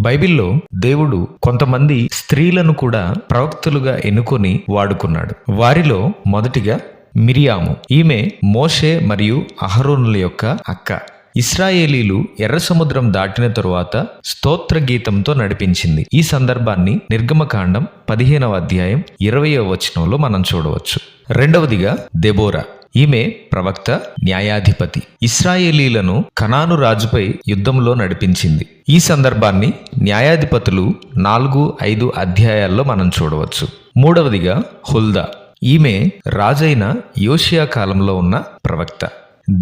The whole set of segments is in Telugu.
బైబిల్లో దేవుడు కొంతమంది స్త్రీలను కూడా ప్రవక్తలుగా ఎన్నుకొని వాడుకున్నాడు. వారిలో మొదటిగా మిరియాము. ఈమె మోషే మరియు అహరోనుల యొక్క అక్క. ఇశ్రాయేలీలు ఎర్ర సముద్రం దాటిన తరువాత స్తోత్ర గీతంతో నడిపించింది. ఈ సందర్భాన్ని నిర్గమకాండం 15వ అధ్యాయం 20వ వచనంలో మనం చూడవచ్చు. రెండవదిగా దెబోరా. ఈమె ప్రవక్త, న్యాయాధిపతి. ఇశ్రాయేలీలను కనాను రాజుపై యుద్ధంలో నడిపించింది. ఈ సందర్భాన్ని న్యాయాధిపతులు 4-5 అధ్యాయాల్లో మనం చూడవచ్చు. మూడవదిగా హుల్దా. ఈమె రాజైన యోషియా కాలంలో ఉన్న ప్రవక్త.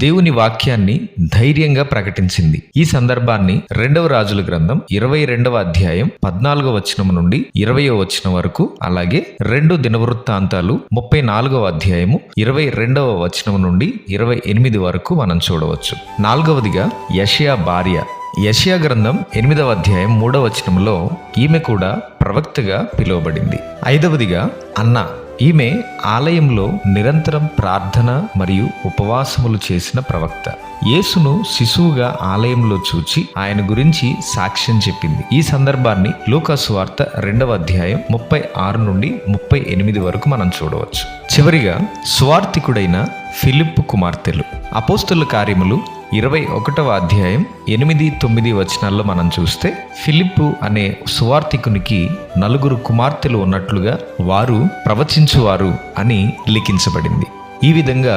దేవుని వాక్యాన్ని ధైర్యంగా ప్రకటించింది. ఈ సందర్భాన్ని 2వ రాజుల గ్రంథం 22వ అధ్యాయం 14వ వచనం నుండి 20వ వచనం వరకు, అలాగే 2 దినవృత్తాంతాలు 34వ అధ్యాయము 22వ వచనం నుండి 28 వరకు మనం చూడవచ్చు. నాలుగవదిగా యెషయా భార్య. యెషయా గ్రంథం 8వ అధ్యాయం 3వ వచనంలో ఈమె కూడా ప్రవక్తగా పిలువబడింది. ఐదవదిగా అన్నా. ఈమె ఆలయంలో నిరంతరం ప్రార్థన మరియు ఉపవాసములు చేసిన ప్రవక్త. యేసును శిశువుగా ఆలయంలో చూచి ఆయన గురించి సాక్ష్యం చెప్పింది. ఈ సందర్భాన్ని లూకా సువార్త 2వ అధ్యాయం 36 నుండి 38 వరకు మనం చూడవచ్చు. చివరిగా సువార్తికుడైన ఫిలిప్పు కుమార్తెలు. అపోస్తలుల కార్యములు 21వ అధ్యాయం 8-9 వచనాల్లో మనం చూస్తే, ఫిలిప్పు అనే సువార్తికునికి 4 కుమార్తెలు ఉన్నట్లుగా వారు ప్రవచించువారు అని లిఖించబడింది. ఈ విధంగా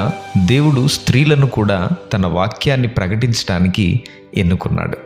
దేవుడు స్త్రీలను కూడా తన వాక్యాన్ని ప్రకటించడానికి ఎన్నుకున్నాడు.